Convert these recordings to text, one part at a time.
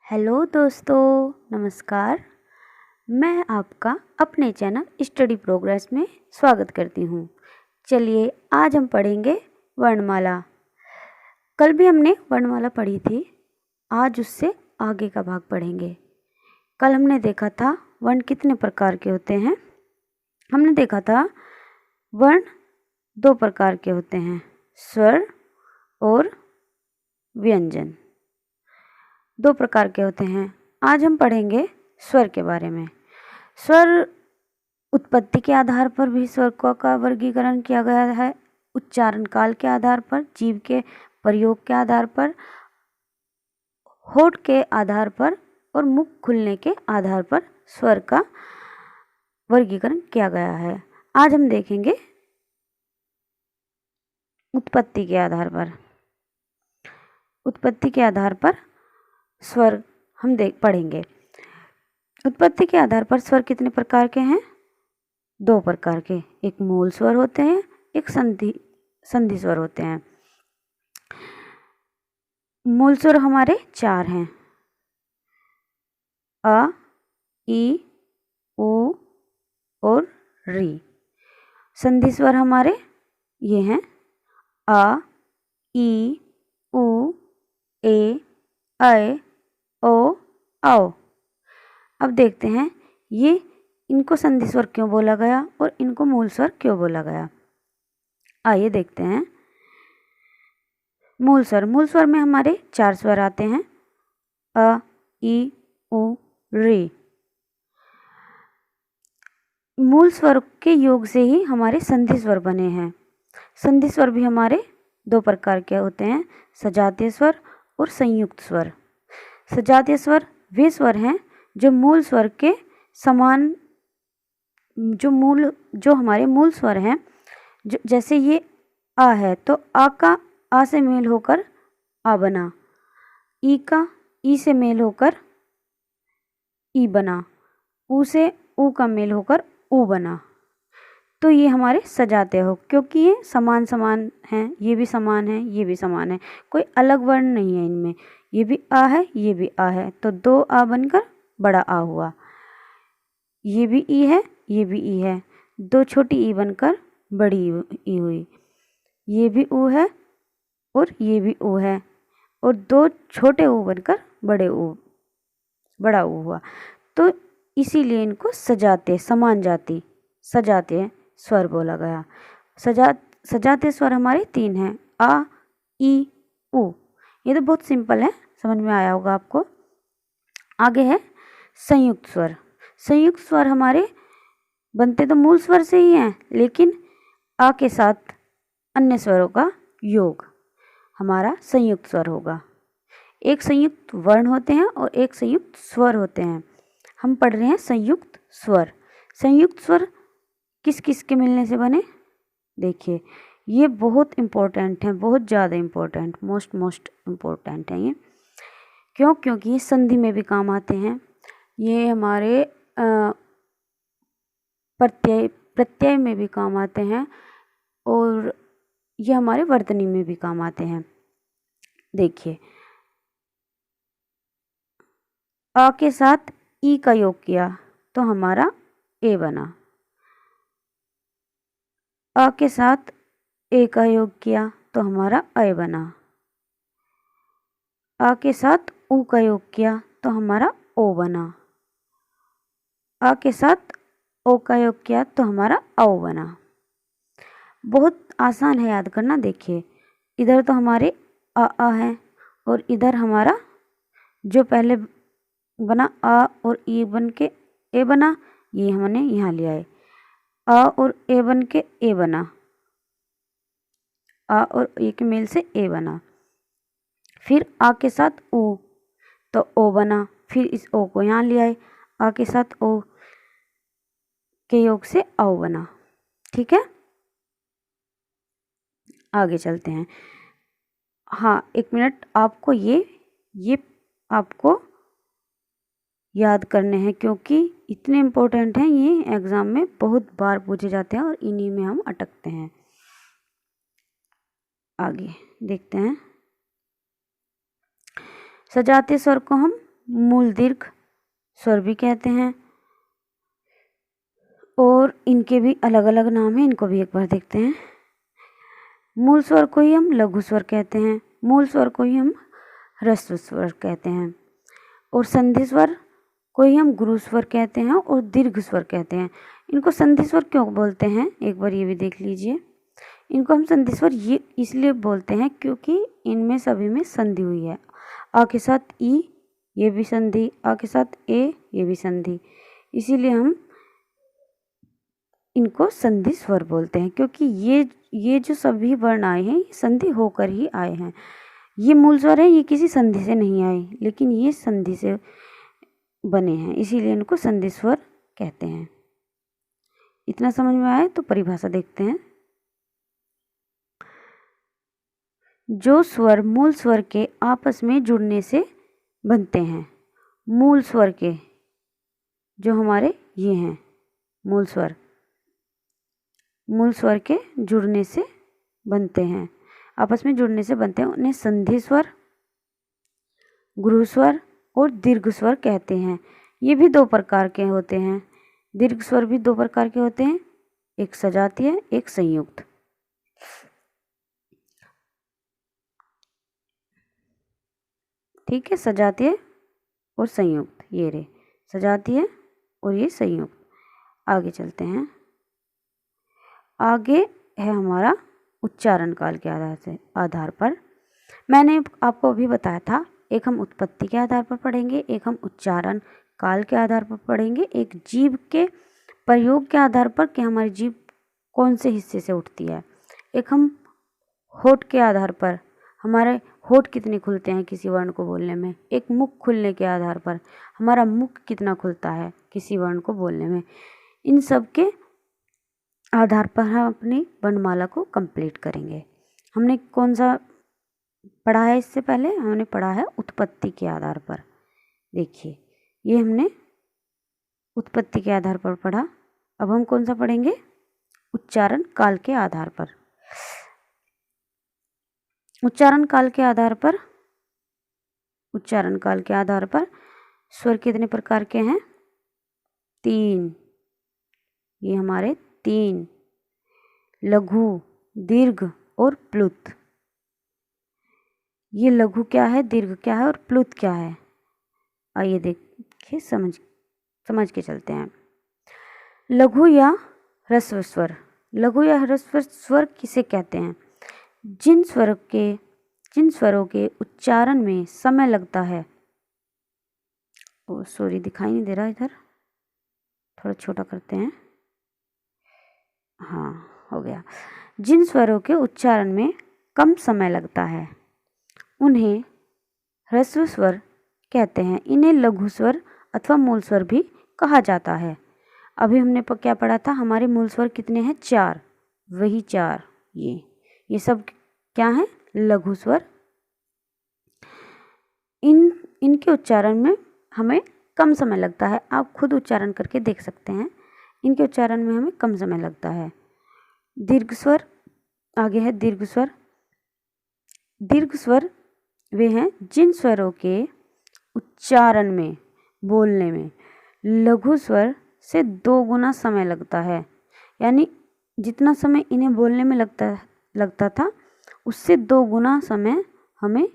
Hello दोस्तों, नमस्कार। मैं आपका अपने चैनल स्टडी प्रोग्रेस में स्वागत करती हूँ। चलिए आज हम पढ़ेंगे वर्णमाला। कल भी हमने वर्णमाला पढ़ी थी, आज उससे आगे का भाग पढ़ेंगे। कल हमने देखा था वर्ण कितने प्रकार के होते हैं। हमने देखा था वर्ण 2 प्रकार के होते हैं, स्वर और व्यंजन। 2 प्रकार के होते हैं। आज हम पढ़ेंगे स्वर के बारे में। स्वर उत्पत्ति के आधार पर भी स्वर का वर्गीकरण किया गया है, उच्चारण काल के आधार पर, जीभ के प्रयोग के आधार पर, होठ के आधार पर और मुख खुलने के आधार पर स्वर का वर्गीकरण किया गया है। आज हम देखेंगे उत्पत्ति के आधार पर। उत्पत्ति के आधार पर स्वर हम पढ़ेंगे। उत्पत्ति के आधार पर स्वर कितने प्रकार के हैं? 2 प्रकार के। एक मूल स्वर होते हैं, एक संधि स्वर होते हैं। मूल स्वर हमारे 4 हैं, अ, ई, उ और री। संधि स्वर हमारे ये हैं, अ, ई, उ, ए, ऐ, ओ, औ। अब देखते हैं इनको संधि स्वर क्यों बोला गया और इनको मूल स्वर क्यों बोला गया। आइए देखते हैं। मूल स्वर में हमारे 4 स्वर आते हैं, अ, ई, उ, री। मूल स्वर के योग से ही हमारे संधि स्वर बने हैं। संधि स्वर भी हमारे 2 प्रकार के होते हैं, सजातीय स्वर और संयुक्त स्वर। सजातीय स्वर वे स्वर हैं जो मूल स्वर के समान, जो हमारे मूल स्वर हैं। जैसे ये आ है तो आ का आ से मेल होकर आ बना, ई का ई से मेल होकर ई बना, उ से उ का मेल होकर उ बना। तो ये हमारे सजाते हो, क्योंकि ये समान समान हैं, ये भी समान है, ये भी समान है, कोई अलग वर्ण नहीं है इनमें। ये भी आ है, ये भी आ है, तो 2 आ बनकर बड़ा आ हुआ। ये भी ई है, ये भी ई है, 2 छोटी ई बनकर बड़ी ई हुई। ये भी उ है और ये भी उ है, और 2 छोटे उ बनकर बड़ा उ हुआ। तो इसीलिए इनको समान जाति सजाते स्वर बोला गया। सजाते स्वर हमारे 3 हैं, आ, ई, उ। ये तो बहुत सिंपल है, समझ में आया होगा आपको। आगे है संयुक्त स्वर। संयुक्त स्वर हमारे बनते तो मूल स्वर से ही हैं, लेकिन आ के साथ अन्य स्वरों का योग हमारा संयुक्त स्वर होगा। एक संयुक्त वर्ण होते हैं और एक संयुक्त स्वर होते हैं। हम पढ़ रहे हैं संयुक्त स्वर। संयुक्त स्वर किस किस के मिलने से बने? देखिए, ये बहुत इम्पोर्टेंट है, बहुत ज़्यादा इम्पोर्टेंट, मोस्ट इम्पोर्टेंट है ये। क्यों? क्योंकि ये संधि में भी काम आते हैं। ये हमारे प्रत्यय में भी काम आते हैं और ये हमारे वर्तनी में भी काम आते हैं। देखिए, आ के साथ ई का योग किया तो हमारा ए बना। आ के साथ ए का योग किया तो हमारा ऐ बना। आ के साथ उ का योग किया तो हमारा ओ बना। आ के साथ ओ का योग किया तो हमारा औ बना। बहुत आसान है याद करना। देखिए, इधर तो हमारे आ है और इधर हमारा जो पहले बना आ और ई बन के ए बना, ये हमने यहाँ लिया है। आ और ए बन के ए बना, आ और ए के मेल से ए बना। फिर आ के साथ उ तो ओ बना, फिर इस ओ को यहाँ ले आए, आ के साथ ओ के योग से औ बना। ठीक है, आगे चलते हैं। हाँ, 1 मिनट, आपको ये आपको याद करने हैं, क्योंकि इतने इम्पोर्टेंट हैं ये, एग्ज़ाम में बहुत बार पूछे जाते हैं और इन्हीं में हम अटकते हैं। आगे देखते हैं। सजातीय स्वर को हम मूल दीर्घ स्वर भी कहते हैं और इनके भी अलग अलग नाम हैं, इनको भी एक बार देखते हैं। मूल स्वर को ही हम लघु स्वर कहते हैं, मूल स्वर को ही हम ह्रस्व स्वर कहते हैं और संधि स्वर को ही हम गुरु स्वर कहते हैं और दीर्घ स्वर कहते हैं। इनको संधि स्वर क्यों बोलते हैं, एक बार ये भी देख लीजिए। इनको हम संधि स्वर ये इसलिए बोलते हैं क्योंकि इनमें सभी में संधि हुई है। आ के साथ ई, ये भी संधि, आ के साथ ए, ये भी संधि, इसीलिए हम इनको संधि स्वर बोलते हैं क्योंकि ये जो सभी वर्ण आए हैं ये संधि होकर ही आए हैं। ये मूल स्वर है, ये किसी संधि से नहीं आए, लेकिन ये संधि से बने हैं, इसीलिए इनको संधि स्वर कहते हैं। इतना समझ में आए तो परिभाषा देखते हैं। जो स्वर मूल स्वर के आपस में जुड़ने से बनते हैं, मूल स्वर के जो हमारे ये हैं मूल स्वर के जुड़ने से बनते हैं, आपस में जुड़ने से बनते हैं, उन्हें संधि स्वर, गुरु स्वर और दीर्घ स्वर कहते हैं। ये भी दो प्रकार के होते हैं, दीर्घ स्वर भी दो प्रकार के होते हैं, एक सजातीय एक संयुक्त। ठीक है, सजातीय और संयुक्त, ये रहे सजातीय और ये संयुक्त। आगे चलते हैं। आगे है हमारा उच्चारण काल के आधार पर। मैंने आपको अभी बताया था, एक हम उत्पत्ति के आधार पर पढ़ेंगे, एक हम उच्चारण काल के आधार पर पढ़ेंगे, एक जीभ के प्रयोग के आधार पर कि हमारी जीभ कौन से हिस्से से उठती है, एक हम होठ के आधार पर हमारे होठ कितने खुलते हैं किसी वर्ण को बोलने में, एक मुख खुलने के आधार पर हमारा मुख कितना खुलता है किसी वर्ण को बोलने में। इन सब के आधार पर हम अपनी वर्णमाला को कंप्लीट करेंगे। हमने कौन सा पढ़ा है इससे पहले? हमने पढ़ा है उत्पत्ति के आधार पर। देखिए, ये हमने उत्पत्ति के आधार पर पढ़ा। अब हम कौन सा पढ़ेंगे? उच्चारण काल के आधार पर। उच्चारण काल के आधार पर स्वर कितने प्रकार के हैं? 3। ये हमारे 3, लघु, दीर्घ और प्लुत। ये लघु क्या है, दीर्घ क्या है और प्लुत क्या है? आइए देखिए, समझ के चलते हैं। लघु या ह्रस्व स्वर। लघु या ह्रस्व स्वर किसे कहते हैं? जिन स्वरों के उच्चारण में समय लगता है। सॉरी, दिखाई नहीं दे रहा इधर, थोड़ा छोटा करते हैं। हाँ, हो गया। जिन स्वरों के उच्चारण में कम समय लगता है उन्हें ह्रस्व स्वर कहते हैं। इन्हें लघु स्वर अथवा मूल स्वर भी कहा जाता है। अभी हमने क्या पढ़ा था? हमारे मूल स्वर कितने हैं? 4। वही 4 ये सब क्या है? लघु स्वर। इनके उच्चारण में हमें कम समय लगता है। आप खुद उच्चारण करके देख सकते हैं, इनके उच्चारण में हमें कम समय लगता है। दीर्घ स्वर, आगे है दीर्घ स्वर। दीर्घ स्वर वे हैं जिन स्वरों के उच्चारण में, बोलने में लघु स्वर से 2 गुना समय लगता है। यानी जितना समय इन्हें बोलने में लगता था उससे 2 गुना समय हमें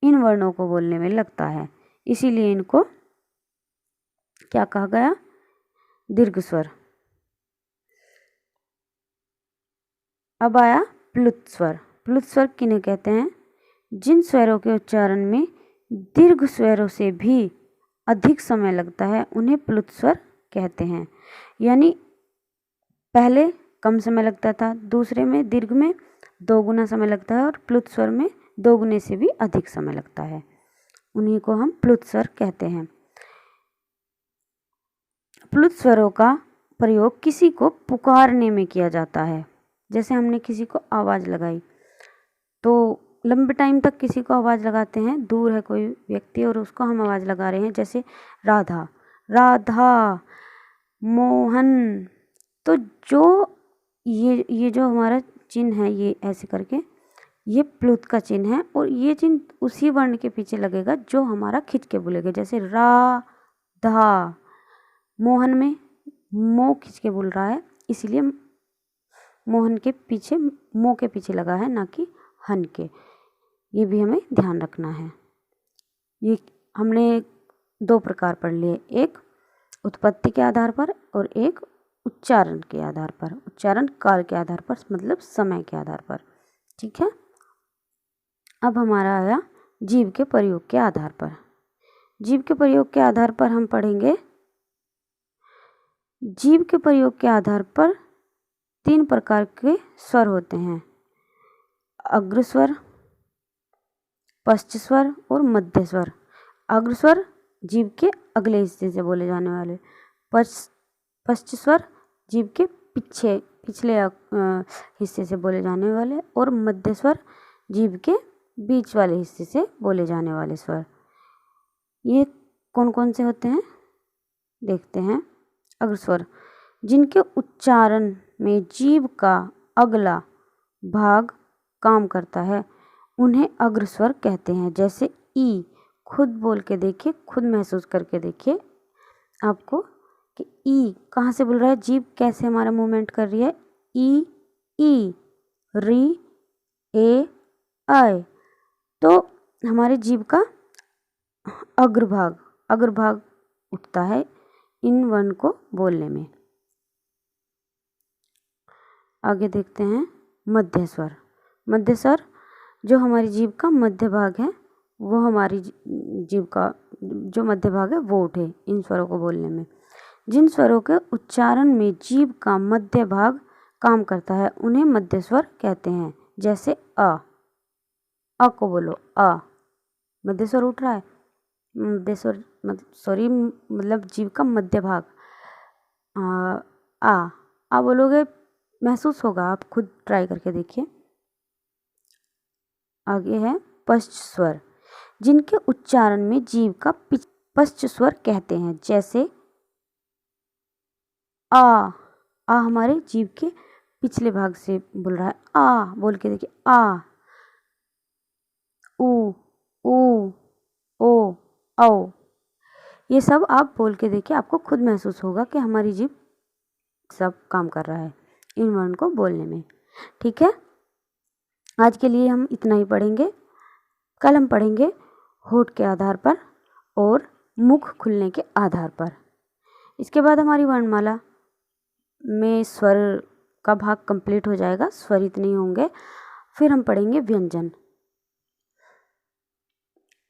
इन वर्णों को बोलने में लगता है। इसीलिए इनको क्या कहा गया? दीर्घ स्वर। अब आया प्लुत स्वर। प्लुत स्वर किन्हें कहते हैं? जिन स्वरों के उच्चारण में दीर्घ स्वरों से भी अधिक समय लगता है उन्हें प्लुत स्वर कहते हैं। यानी पहले कम समय लगता था, दूसरे में दीर्घ में 2 गुना समय लगता है और प्लुत स्वर में 2 गुने से भी अधिक समय लगता है। उन्हीं को हम प्लुत स्वर कहते हैं। प्लुत स्वरों का प्रयोग किसी को पुकारने में किया जाता है। जैसे हमने किसी को आवाज़ लगाई तो लंबे टाइम तक किसी को आवाज़ लगाते हैं, दूर है कोई व्यक्ति और उसको हम आवाज़ लगा रहे हैं, जैसे राधा, राधा, मोहन। तो जो ये जो हमारा चिन्ह है, ये ऐसे करके ये प्लुत का चिन्ह है और ये चिन्ह उसी वर्ण के पीछे लगेगा जो हमारा खिंच के बोलेगा। जैसे रा, धा, मोहन में मो खिंच के बोल रहा है, इसलिए मोहन के पीछे मो के पीछे लगा है, ना कि हन के। ये भी हमें ध्यान रखना है। ये हमने दो प्रकार पढ़ लिए, एक उत्पत्ति के आधार पर और एक उच्चारण के आधार पर, उच्चारण काल के आधार पर, मतलब समय के आधार पर। ठीक है। अब हमारा आया जीव के प्रयोग के आधार पर। जीव के प्रयोग के आधार पर हम पढ़ेंगे, जीव के प्रयोग के आधार पर 3 प्रकार के स्वर होते हैं, अग्रस्वर, पश्च स्वर और मध्य स्वर। अग्रस्वर जीव के अगले हिस्से से बोले जाने वाले, पश्च स्वर जीव के पिछले हिस्से से बोले जाने वाले, और मध्य स्वर जीव के बीच वाले हिस्से से बोले जाने वाले स्वर। ये कौन कौन से होते हैं देखते हैं। अग्रस्वर जिनके उच्चारण में जीभ का अगला भाग काम करता है, उन्हें अग्रस्वर कहते हैं। जैसे ई, खुद बोल के देखिए, खुद महसूस करके देखिए आपको कि ई कहाँ से बोल रहा है, जीभ कैसे हमारा मूवमेंट कर रही है। ई, ई, री, ए, आय। तो हमारे जीभ का अग्रभाग उठता है इन वर्ण को बोलने में। आगे देखते हैं मध्य स्वर। मध्य स्वर जो हमारी जीभ का मध्य भाग है, वो हमारी जीभ का जो मध्य भाग है वो उठे इन स्वरों को बोलने में। जिन स्वरों के उच्चारण में जीभ का मध्य भाग काम करता है, उन्हें मध्य स्वर कहते हैं। जैसे अ को बोलो, अ मध्य स्वर उठ रहा है, मध्य स्वर मतलब जीभ का मध्य भाग। आ बोलोगे महसूस होगा, आप खुद ट्राई करके देखिए। आगे है पश्च स्वर, जिनके उच्चारण में जीभ का पश्च स्वर कहते हैं। जैसे आ हमारे जीभ के पिछले भाग से बोल रहा है, आ बोल के देखिए, आ, ऊ, ओ, औ। ये सब आप बोल के देखिए, आपको खुद महसूस होगा कि हमारी जीभ सब काम कर रहा है इन वर्ण को बोलने में। ठीक है। आज के लिए हम इतना ही पढ़ेंगे। कल हम पढ़ेंगे होठ के आधार पर और मुख खुलने के आधार पर। इसके बाद हमारी वर्णमाला में स्वर का भाग कंप्लीट हो जाएगा, स्वरित नहीं होंगे। फिर हम पढ़ेंगे व्यंजन।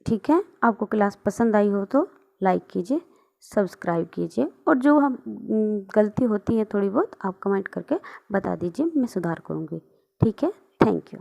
ठीक है। आपको क्लास पसंद आई हो तो लाइक कीजिए, सब्सक्राइब कीजिए, और जो हम गलती होती है थोड़ी बहुत आप कमेंट करके बता दीजिए, मैं सुधार करूँगी। ठीक है। Thank you.